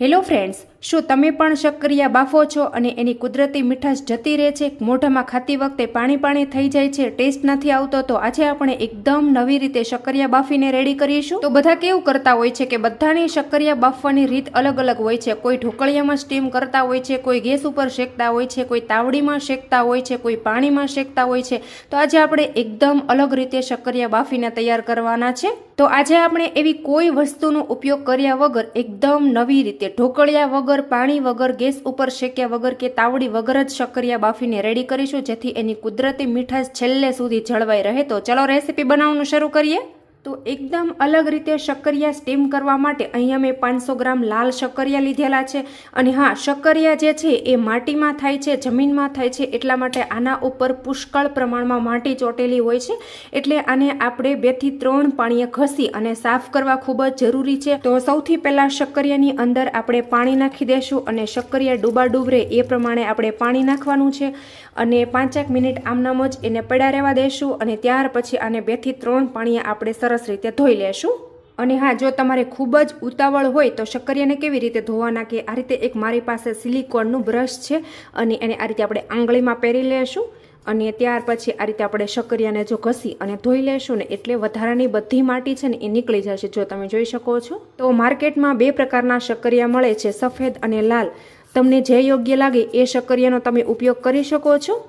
Hello friends, શું તમે પણ શક્કરિયા બાફો છો અને એની કુદરતી મીઠાશ જતી રહે છે, મોઢામાં ખાતી વખતે પાણી પાણી થઈ જાય છે, ટેસ્ટ નથી આવતો? તો આજે આપણે એકદમ નવી રીતે શક્કરિયા બાફીને રેડી કરીશું। તો બધા કેવું કરતા હોય છે કે બધાની શક્કરિયા બાફવાની રીત અલગ અલગ હોય છે। કોઈ ઢોકળિયામાં સ્ટીમ કરતા હોય છે, કોઈ ગેસ ઉપર શેકતા હોય છે, કોઈ તાવડીમાં શેકતા હોય છે, કોઈ પાણીમાં શેકતા હોય છે। તો આજે આપણે એકદમ અલગ રીતે શક્કરિયા બાફીને તૈયાર કરવાના છે। તો આજે આપણે એવી કોઈ વસ્તુનો ઉપયોગ કર્યા વગર એકદમ નવી રીતે ઢોકળિયા વગર, પાણી વગર, ગેસ ઉપર શેક્યા વગર કે તાવડી વગર જ શક્કરિયા બાફીને રેડી કરીશું, જેથી એની કુદરતી મીઠાશ છેલ્લે સુધી જળવાઈ રહે। તો ચલો રેસીપી બનાવવાનું શરૂ કરીએ। તો એકદમ અલગ રીતે શક્કરિયા સ્ટીમ કરવા માટે અહીંયા મેં 500 ગ્રામ લાલ શક્કરિયા લીધેલા છે। અને હા, શક્કરિયા જે છે એ માટીમાં થાય છે, જમીનમાં થાય છે, એટલા માટે આના ઉપર પુષ્કળ પ્રમાણમાં માટી ચોટેલી હોય છે, એટલે આને આપણે 2 થી 3 પાણીએ ઘસી અને સાફ કરવા ખૂબ જ જરૂરી છે। તો સૌથી પહેલાં શક્કરિયાની અંદર આપણે પાણી નાખી દઈશું અને શક્કરિયા ડૂબા ડૂબરે એ પ્રમાણે આપણે પાણી નાખવાનું છે અને 5 મિનિટ આમનામ જ એને પડ્યા રહેવા દઈશું અને ત્યાર પછી આને 2 થી 3 પાણીએ આપણે સરસ રીતે ધોઈ લેશું। અને હા, જો તમારે ખૂબ જ ઉતાવળ હોય તો શક્કરિયાને કેવી રીતે ધોવાના કે આ રીતે એક મારી પાસે સિલિકોનનું બ્રશ છે અને એને આ રીતે આપણે આંગળીમાં પહેરી લેશું અને ત્યાર પછી આ રીતે આપણે શક્કરિયાને જો ઘસી અને ધોઈ લેશું ને એટલે વધારાની બધી માટી છે ને એ નીકળી જશે। જો તમે જોઈ શકો છો તો માર્કેટમાં 2 પ્રકારના શક્કરિયા મળે છે, સફેદ અને લાલ। તમને જે યોગ્ય લાગે એ શક્કરિયાનો તમે ઉપયોગ કરી શકો છો।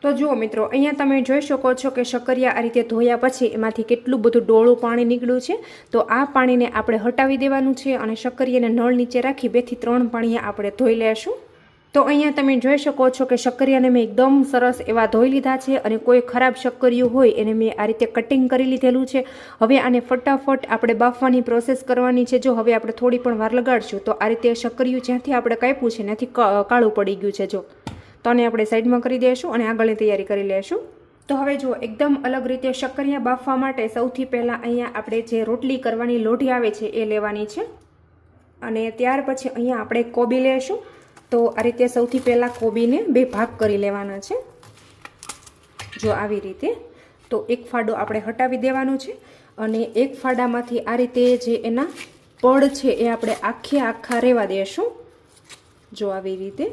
તો જુઓ મિત્રો, અહીંયા તમે જોઈ શકો છો કે શક્કરિયા આ રીતે ધોયા પછી એમાંથી કેટલું બધું ડોળું પાણી નીકળ્યું છે। તો આ પાણીને આપણે હટાવી દેવાનું છે અને શક્કરિયાને નળ નીચે રાખી 2 થી 3 પાણીએ આપણે ધોઈ લેશું। તો અહીંયા તમે જોઈ શકો છો કે શક્કરિયાને મેં એકદમ સરસ એવા ધોઈ લીધા છે અને કોઈ ખરાબ શક્કરિયું હોય એને મેં આ રીતે કટિંગ કરી લીધેલું છે। હવે આને ફટાફટ આપણે બાફવાની પ્રોસેસ કરવાની છે। જો હવે આપણે થોડી પણ વાર લગાડશું તો આ રીતે શક્કરિયું જ્યાંથી આપણે કાપ્યું છે ત્યાંથી કાળું પડી ગયું છે। જો તો આને આપણે સાઈડમાં કરી દઈશું અને આગળની તૈયારી કરી લેશું। તો હવે જો એકદમ અલગ રીતે શક્કરિયા બાફવા માટે સૌથી પહેલાં અહીંયા આપણે જે રોટલી કરવાની લોઢી આવે છે એ લેવાની છે અને ત્યાર પછી અહીંયા આપણે કોબી લેશું। તો આ રીતે સૌથી પહેલાં કોબીને 2 ભાગ કરી લેવાના છે, જો આવી રીતે। તો એક ફાડો આપણે હટાવી દેવાનું છે અને એક ફાડામાંથી આ રીતે જે એના પડ છે એ આપણે આખા રહેવા દેશું, જો આવી રીતે।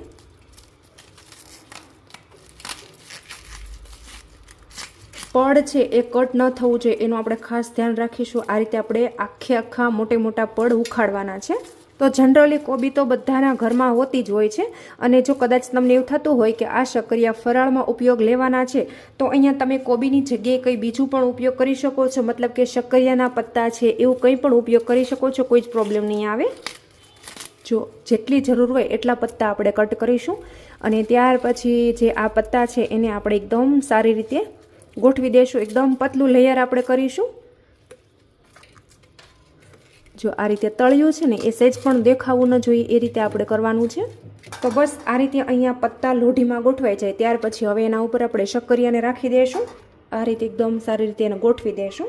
પડ છે એ કટ ન થવું જોઈએ એનું આપણે ખાસ ધ્યાન રાખીશું। આ રીતે આપણે આખા મોટા પડ ઉખાડવાના છે। તો જનરલી કોબી તો બધાના ઘરમાં હોતી જ હોય છે અને જો કદાચ તમને એવું થતું હોય કે આ શક્કરિયા ફરાળમાં ઉપયોગ લેવાના છે તો અહીંયા તમે કોબીની જગ્યાએ કંઈ બીજું પણ ઉપયોગ કરી શકો છો, મતલબ કે શક્કરિયાના પત્તા છે એવું કંઈ પણ ઉપયોગ કરી શકો છો, કોઈ જ પ્રોબ્લેમ નહીં આવે। જો જેટલી જરૂર હોય એટલા પત્તા આપણે કટ કરીશું અને ત્યાર પછી જે આ પત્તા છે એને આપણે એકદમ સારી રીતે ગોઠવી દઈશું, એકદમ પતલું લેયર આપણે કરીશું। જો આ રીતે તળિયું છે ને એ સહેજ પણ દેખાવું ન જોઈએ એ રીતે આપણે કરવાનું છે। તો બસ આ રીતે અહીંયા પત્તા લોઢીમાં ગોઠવાઈ જાય ત્યાર પછી હવે એના ઉપર આપણે શક્કરિયાને રાખી દઈશું, આ રીતે એકદમ સારી રીતે એને ગોઠવી દઈશું।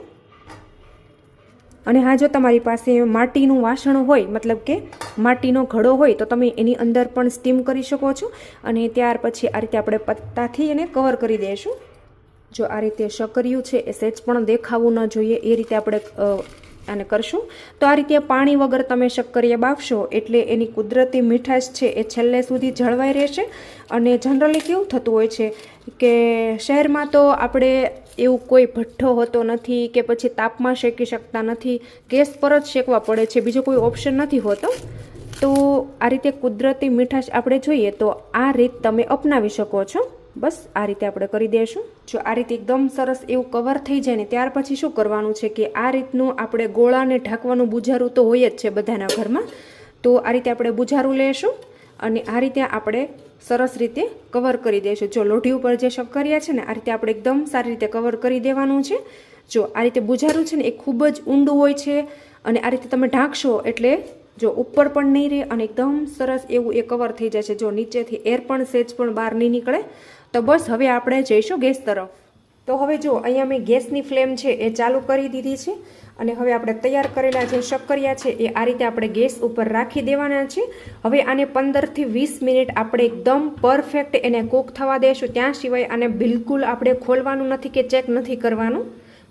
અને હા, જો તમારી પાસે માટીનું વાસણ હોય, મતલબ કે માટીનો ઘડો હોય, તો તમે એની અંદર પણ સ્ટીમ કરી શકો છો અને ત્યાર પછી આ રીતે આપણે પત્તાથી એને કવર કરી દઈશું। જો આ રીતે શક્કરિયું છે એ સહેજ પણ દેખાવું ન જોઈએ એ રીતે આપણે આને કરશું। તો આ રીતે પાણી વગર તમે શક્કરિયા બાફશો એટલે એની કુદરતી મીઠાશ છે એ છેલ્લે સુધી જળવાઈ રહેશે। અને જનરલી કેવું થતું હોય છે કે શહેરમાં તો આપણે એવું કોઈ ભઠ્ઠો હોતો નથી કે પછી તાપમાં શેકી શકતા નથી, ગેસ પર જ શેકવા પડે છે, બીજો કોઈ ઓપ્શન નથી હોતો। તો આ રીતે કુદરતી મીઠાશ આપણે જોઈએ તો આ રીત તમે અપનાવી શકો છો। બસ આ રીતે આપણે કરી દઈશું। જો આ રીતે એકદમ સરસ એવું કવર થઈ જાય ને ત્યાર પછી શું કરવાનું છે કે આ રીતનું આપણે ગોળાને ઢાંકવાનું બુજારું તો હોય જ છે બધાના ઘરમાં। તો આ રીતે આપણે બુજારું લેશું અને આ રીતે આપણે સરસ રીતે કવર કરી દઈશું। જો લોઢી ઉપર જે શક્કરિયા છે ને આ રીતે આપણે એકદમ સારી રીતે કવર કરી દેવાનું છે। જો આ રીતે બુજારું છે ને એ ખૂબ જ ઊંડું હોય છે અને આ રીતે તમે ઢાંકશો એટલે જો ઉપર પણ નહીં રહે અને એકદમ સરસ એવું એ કવર થઈ જશે। જો નીચેથી એર પણ સહેજ પણ બહાર નહીં નીકળે। તો બસ હવે આપણે જઈશું ગેસ તરફ। તો હવે જો અહીંયા મેં ગેસની ફ્લેમ છે એ ચાલુ કરી દીધી છે અને હવે આપણે તૈયાર કરેલા જે શક્કરિયા છે એ આ રીતે આપણે ગેસ ઉપર રાખી દેવાના છે। હવે આને 15 થી 20 મિનિટ આપણે એકદમ પરફેક્ટ એને કૂક થવા દઈશું, ત્યાં સિવાય આને બિલકુલ આપણે ખોલવાનું નથી કે ચેક નથી કરવાનું।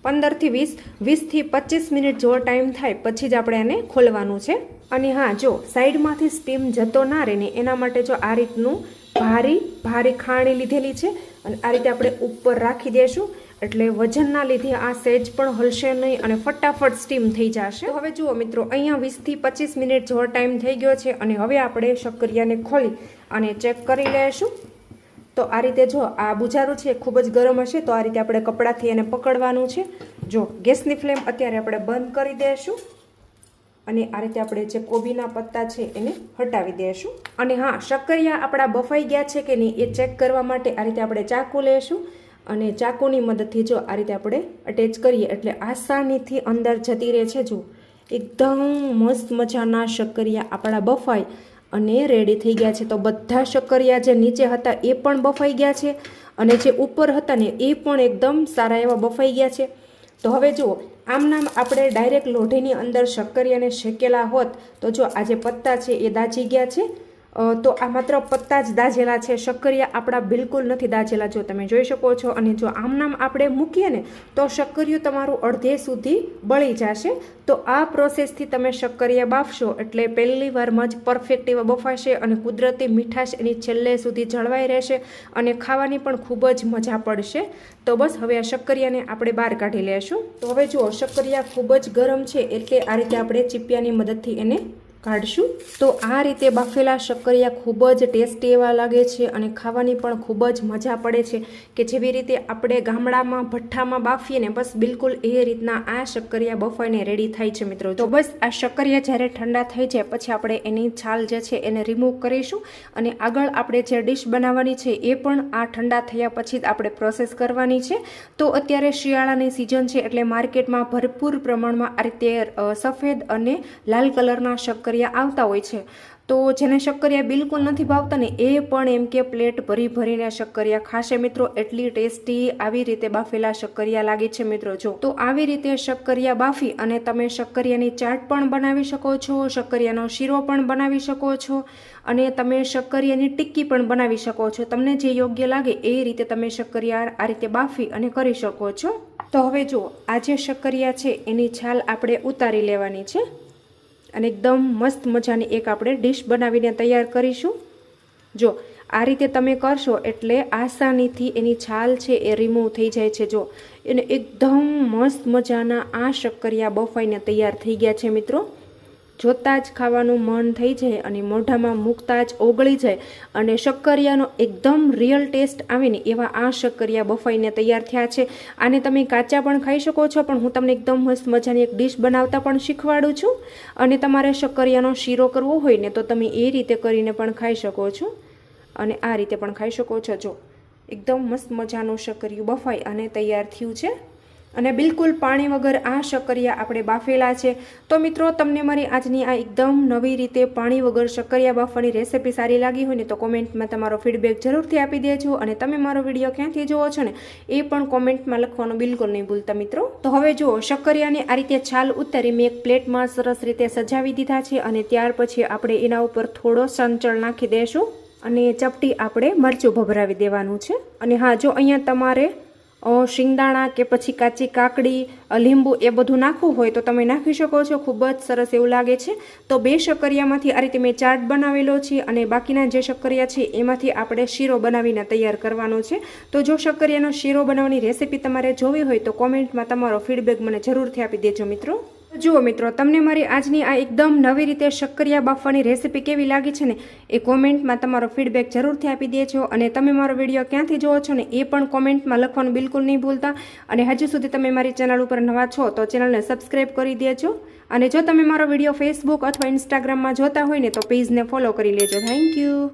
15 થી 20 થી 25 મિનિટ જેવો ટાઈમ થાય પછી જ આપણે એને ખોલવાનું છે। અને હા, જો સાઈડમાંથી સ્ટીમ જતો ના રહે ને એના માટે જો આ રીતનું ભારી ખાણી લીધેલી છે અને આ રીતે આપણે ઉપર રાખી દઈશું, એટલે વજનના લીધે આ સેજ પણ હલશે નહીં અને ફટાફટ સ્ટીમ થઈ જશે. હવે જુઓ મિત્રો, અહીંયા 20 થી 25 મિનિટ જેવો ટાઈમ થઈ ગયો છે અને હવે આપણે શક્કરિયાને ખોલી અને ચેક કરી લઈશું. તો આ રીતે જો આ બુજારું છે ખૂબ જ ગરમ હશે, તો આ રીતે આપણે કપડાથી એને પકડવાનું છે. જો ગેસની ફ્લેમ અત્યારે આપણે બંધ કરી દઈશું અને આ રીતે આપણે જે કોબીના પત્તા છે એને હટાવી દઈશું. અને હા, શક્કરિયા આપણા બફાઈ ગયા છે કે નહીં એ ચેક કરવા માટે આ રીતે આપણે ચાકુ લઈશું અને ચાકુની મદદથી જો આ રીતે આપણે અટેચ કરીએ એટલે આસાનીથી અંદર જતી રહે છે. જો એકદમ મસ્ત મજાના શક્કરિયા આપણા બફાઈ અને રેડી થઈ ગયા છે. તો બધા શક્કરિયા જે નીચે હતા એ પણ બફાઈ ગયા છે અને જે ઉપર હતા ને એ પણ એકદમ સારા એવા બફાઈ ગયા છે. તો હવે જુઓ, આમ નામ આપણે ડાયરેક્ટ લોઢીની અંદર શક્કરિયાને શેકેલા હોત તો જો આ જે પત્તા છે એ દાજી ગયા છે. તો આ માત્ર પત્તા જ દાજેલા છે, શક્કરિયા આપણા બિલકુલ નથી દાજેલા, જો તમે જોઈ શકો છો. અને જો આમ નામ આપણે મૂકીએ ને તો શક્કરિયું તમારું અડધે સુધી બળી જશે. તો આ પ્રોસેસથી તમે શક્કરિયા બાફશો એટલે પહેલી વારમાં જ પરફેક્ટ એવા બફાશે અને કુદરતી મીઠાશ એની છેલ્લે સુધી જળવાઈ રહેશે અને ખાવાની પણ ખૂબ જ મજા પડશે. તો બસ હવે આ શક્કરિયાને આપણે બહાર કાઢી લેશું. તો હવે જુઓ, શક્કરિયા ખૂબ જ ગરમ છે એટલે આ રીતે આપણે ચીપિયાની મદદથી એને કાઢશું. તો આ રીતે બાફેલા શક્કરિયા ખૂબ જ ટેસ્ટી એવા લાગે છે અને ખાવાની પણ ખૂબ જ મજા પડે છે કે જેવી રીતે આપણે ગામડામાં ભઠ્ઠામાં બાફીએ ને બસ બિલકુલ એ રીતના આ શક્કરિયા બફાઈને રેડી થાય છે મિત્રો. તો બસ આ શક્કરિયા જ્યારે ઠંડા થઈ જાય પછી આપણે એની છાલ જે છે એને રિમૂવ કરીશું અને આગળ આપણે જે ડિશ બનાવવાની છે એ પણ આ ઠંડા થયા પછી જ આપણે પ્રોસેસ કરવાની છે. તો અત્યારે શિયાળાની સિઝન છે એટલે માર્કેટમાં ભરપૂર પ્રમાણમાં આ રીતે સફેદ અને લાલ કલરના શક્કરિયા આવતા હોય છે. તો જેને શક્કરિયા બિલકુલ નથી ભાવતા ને એ પણ એમ કે પ્લેટ ભરીને શક્કરિયા ખાશે મિત્રો. એટલી ટેસ્ટી આવી રીતે બાફેલા શક્કરિયા લાગે છે મિત્રો. જો તો આવી રીતે શક્કરિયા બાફી અને તમે શક્કરિયાની ચાટ પણ બનાવી શકો છો, શક્કરિયાનો શીરો પણ બનાવી શકો છો અને તમે શક્કરિયાની ટિક્કી પણ બનાવી શકો છો. તમને જે યોગ્ય લાગે એ રીતે તમે શક્કરિયા આ રીતે બાફી અને કરી શકો છો. તો હવે જુઓ, આ જે શક્કરિયા છે એની છાલ આપણે ઉતારી લેવાની છે અને એકદમ મસ્ત મજાની એક આપણે ડીશ બનાવીને તૈયાર કરીશું. જો આ રીતે તમે કરશો એટલે આસાનીથી એની છાલ છે એ રિમૂવ થઈ જાય છે. જો એને એકદમ મસ્ત મજાના આ શક્કરિયા બફાઈને તૈયાર થઈ ગયા છે મિત્રો. જોતાં જ ખાવાનું મન થઈ જાય અને મોઢામાં મૂકતા જ ઓગળી જાય અને શક્કરિયાનો એકદમ રિયલ ટેસ્ટ આવે ને એવા આ શક્કરિયા બફાઈને તૈયાર થયા છે. આને તમે કાચા પણ ખાઈ શકો છો, પણ હું તમને એકદમ મસ્ત મજાની એક ડીશ બનાવતા પણ શીખવાડું છું. અને તમારે શક્કરિયાનો શીરો કરવો હોય ને તો તમે એ રીતે કરીને પણ ખાઈ શકો છો અને આ રીતે પણ ખાઈ શકો છો. જો એકદમ મસ્ત મજાનું શક્કરિયું બફાઈ અને તૈયાર થયું છે અને બિલકુલ પાણી વગર આ શક્કરિયા આપણે બાફેલા છે. તો મિત્રો, તમને મારી આજની આ એકદમ નવી રીતે પાણી વગર શક્કરિયા બાફવાની રેસીપી સારી લાગી હોય ને તો કોમેન્ટમાં તમારો ફીડબેક જરૂરથી આપી દેજો અને તમે મારો વિડીયો ક્યાંથી જોવો છો ને એ પણ કોમેન્ટમાં લખવાનું બિલકુલ નહીં ભૂલતા મિત્રો. તો હવે જુઓ, શક્કરિયાને આ રીતે છાલ ઉતારી મેં એક પ્લેટમાં સરસ રીતે સજાવી દીધા છે અને ત્યાર પછી આપણે એના ઉપર થોડો સંચળ નાખી દઈશું અને ચપટી આપણે મરચું ભભરાવી દેવાનું છે. અને હા, જો અહીંયા તમારે શિંગદાણા કે પછી કાચી કાકડી, લીંબુ એ બધું નાખવું હોય તો તમે નાખી શકો છો. ખૂબ જ સરસ એવું લાગે છે. તો બે શક્કરિયામાંથી આ રીતે મેં ચાટ બનાવેલો છે અને બાકીના જે શક્કરિયા છે એમાંથી આપણે શીરો બનાવીને તૈયાર કરવાનો છે. તો જો શક્કરિયાનો શીરો બનાવવાની રેસીપી તમારે જોવી હોય તો કોમેન્ટમાં તમારો ફીડબેક મને જરૂરથી આપી દેજો મિત્રો. જુઓ મિત્રો, તમને મારી આજની આ એકદમ નવી રીતે શક્કરિયા બાફવાની રેસીપી કેવી લાગી છે ને એ કોમેન્ટમાં તમારો ફીડબેક જરૂરથી આપી દેજો અને તમે મારો વિડીયો ક્યાંથી જોવો છો ને એ પણ કોમેન્ટમાં લખવાનું બિલકુલ નહીં ભૂલતા. અને હજુ સુધી તમે મારી ચેનલ ઉપર નવા છો તો ચેનલને સબસ્ક્રાઈબ કરી દેજો અને જો તમે મારો વિડીયો ફેસબુક અથવા ઇન્સ્ટાગ્રામમાં જોતા હોય ને તો પેજને ફોલો કરી લેજો. Thank you.